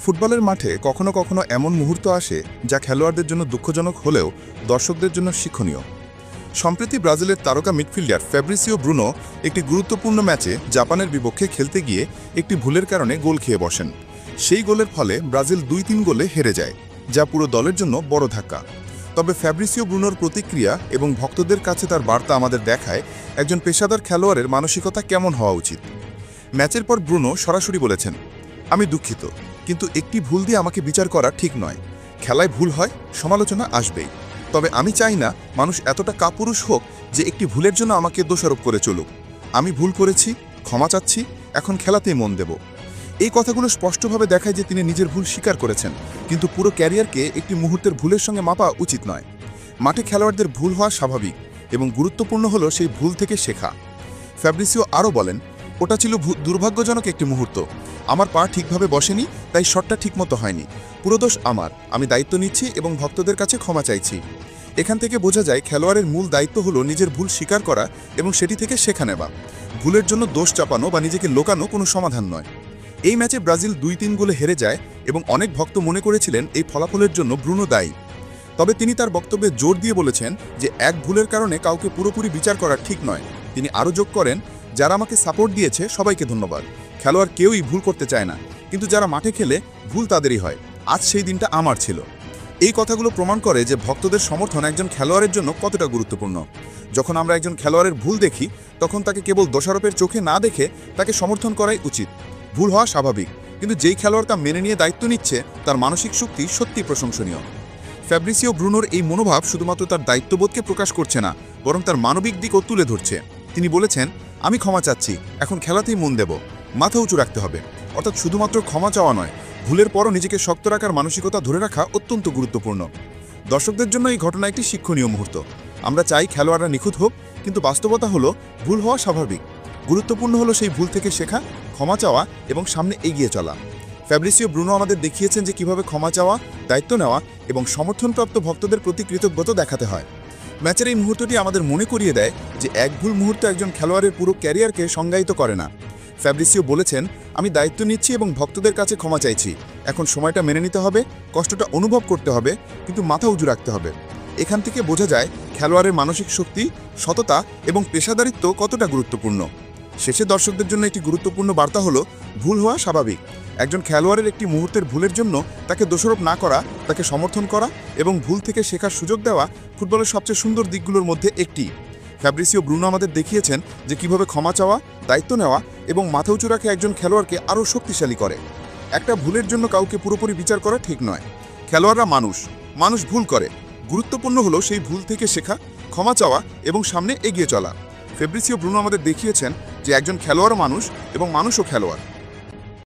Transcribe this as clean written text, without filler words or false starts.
ফুটবলের মাঠে কখনো কখনো এমন মুহূর্ত আসে যা খেলোয়াড়দের জন্য দুঃখজনক হলেও দর্শকদের জন্য শিক্ষণীয়। সম্প্রতি ব্রাজিলের তারকা মিডফিল্ডার ফ্যাব্রিসিও ব্রুনো একটি গুরুত্বপূর্ণ ম্যাচে জাপানের বিপক্ষে খেলতে গিয়ে একটি ভুলের কারণে গোল খেয়ে বসেন। সেই গোলের ফলে ব্রাজিল ২-৩ গোলে হেরে যায়, যা পুরো দলের জন্য বড় ধাক্কা। তবে ফ্যাব্রিসিও ব্রুনোর প্রতিক্রিয়া এবং ভক্তদের কাছে তার বার্তা আমাদের দেখায় একজন পেশাদার খেলোয়াড়ের মানসিকতা কেমন হওয়া উচিত। ম্যাচের পর ব্রুনো সরাসরি বলেছেন, আমি দুঃখিত, কিন্তু একটি ভুল দিয়ে আমাকে বিচার করা ঠিক নয়। খেলায় ভুল হয়, সমালোচনা আসবেই, তবে আমি চাই না মানুষ এতটা কাপুরুষ হোক যে একটি ভুলের জন্য আমাকে দোষারোপ করে চলুক। আমি ভুল করেছি, ক্ষমা চাচ্ছি, এখন খেলাতেই মন দেব। এই কথাগুলো স্পষ্টভাবে দেখায় যে তিনি নিজের ভুল স্বীকার করেছেন, কিন্তু পুরো ক্যারিয়ারকে একটি মুহূর্তের ভুলের সঙ্গে মাপা উচিত নয়। মাঠে খেলোয়াড়দের ভুল হওয়া স্বাভাবিক এবং গুরুত্বপূর্ণ হলো সেই ভুল থেকে শেখা। ফ্যাব্রিসিও আরও বলেন, ওটা ছিল দুর্ভাগ্যজনক একটি মুহূর্ত। আমার পা ঠিকভাবে বসেনি, তাই শটটা ঠিকমতো হয়নি। পুরো দোষ আমার। আমি দায়িত্ব নিচ্ছি এবং ভক্তদের কাছে ক্ষমা চাইছি। এখান থেকে বোঝা যায় খেলোয়াড়ের মূল দায়িত্ব হলো নিজের ভুল স্বীকার করা এবং সেটি থেকে শেখা নেওয়া। ভুলের জন্য দোষ চাপানো বা নিজেকে লোকানো কোনো সমাধান নয়। এই ম্যাচে ব্রাজিল ২-৩ গোলে হেরে যায় এবং অনেক ভক্ত মনে করেছিলেন এই ফলাফলের জন্য ব্রুনো দায়ী। তবে তিনি তার বক্তব্যে জোর দিয়ে বলেছেন যে এক ভুলের কারণে কাউকে পুরোপুরি বিচার করা ঠিক নয়। তিনি আরও যোগ করেন, যারা আমাকে সাপোর্ট দিয়েছে সবাইকে ধন্যবাদ। খেলোয়াড় কেউই ভুল করতে চায় না, কিন্তু যারা মাঠে খেলে ভুল তাদেরই হয়। আজ সেই দিনটা আমার ছিল। এই কথাগুলো প্রমাণ করে যে ভক্তদের সমর্থন একজন খেলোয়াড়ের জন্য কতটা গুরুত্বপূর্ণ। যখন আমরা একজন খেলোয়াড়ের ভুল দেখি, তখন তাকে কেবল দোষারোপের চোখে না দেখে তাকে সমর্থন করাই উচিত। ভুল হওয়া স্বাভাবিক, কিন্তু যেই খেলোয়াড় তা মেনে নিয়ে দায়িত্ব নিচ্ছে তার মানসিক শক্তি সত্যি প্রশংসনীয়। ফ্যাব্রিসিও ব্রুনোর এই মনোভাব শুধুমাত্র তার দায়িত্ববোধকে প্রকাশ করছে না, বরং তার মানবিক দিকও তুলে ধরছে। তিনি বলেছেন, আমি ক্ষমা চাচ্ছি, এখন খেলাতেই মন দেব। মাথা উঁচু রাখতে হবে, অর্থাৎ শুধুমাত্র ক্ষমা চাওয়া নয়, ভুলের পরও নিজেকে শক্ত রাখার মানসিকতা ধরে রাখা অত্যন্ত গুরুত্বপূর্ণ। দর্শকদের জন্য এই ঘটনা একটি শিক্ষণীয় মুহূর্ত। আমরা চাই খেলোয়াড়রা নিখুঁত হোক, কিন্তু বাস্তবতা হলো ভুল হওয়া স্বাভাবিক। গুরুত্বপূর্ণ হলো সেই ভুল থেকে শেখা, ক্ষমা চাওয়া এবং সামনে এগিয়ে চলা। ফ্যাব্রিসিও ব্রুনো আমাদের দেখিয়েছেন যে কিভাবে ক্ষমা চাওয়া, দায়িত্ব নেওয়া এবং সমর্থনপ্রাপ্ত ভক্তদের প্রতি কৃতজ্ঞতা দেখাতে হয়। ম্যাচের এই মুহূর্তটি আমাদের মনে করিয়ে দেয় যে এক ভুল মুহূর্ত একজন খেলোয়াড়ের পুরো ক্যারিয়ারকে সংজ্ঞায়িত করে না। ফ্যাব্রিসিও বলেছেন, আমি দায়িত্ব নিচ্ছি এবং ভক্তদের কাছে ক্ষমা চাইছি। এখন সময়টা মেনে নিতে হবে, কষ্টটা অনুভব করতে হবে, কিন্তু মাথা উঁচু রাখতে হবে। এখান থেকে বোঝা যায় খেলোয়াড়ের মানসিক শক্তি, সততা এবং পেশাদারিত্ব কতটা গুরুত্বপূর্ণ। শেষে দর্শকদের জন্য একটি গুরুত্বপূর্ণ বার্তা হলো, ভুল হওয়া স্বাভাবিক। একজন খেলোয়াড়ের একটি মুহূর্তের ভুলের জন্য তাকে দোষারোপ না করা, তাকে সমর্থন করা এবং ভুল থেকে শেখার সুযোগ দেওয়া ফুটবলের সবচেয়ে সুন্দর দিকগুলোর মধ্যে একটি। ফ্যাব্রিসিও ব্রুনো আমাদের দেখিয়েছেন যে কিভাবে ক্ষমা চাওয়া, দায়িত্ব নেওয়া এবং মাথা উঁচু রাখা একজন খেলোয়াড়কে আরও শক্তিশালী করে। একটা ভুলের জন্য কাউকে পুরোপুরি বিচার করা ঠিক নয়। খেলোয়াড়রা মানুষ ভুল করে। গুরুত্বপূর্ণ হলো সেই ভুল থেকে শেখা, ক্ষমা চাওয়া এবং সামনে এগিয়ে চলা। ফ্যাব্রিসিও ব্রুনো আমাদের দেখিয়েছেন যে একজন খেলোয়াড় মানুষ এবং মানুষও খেলোয়াড়।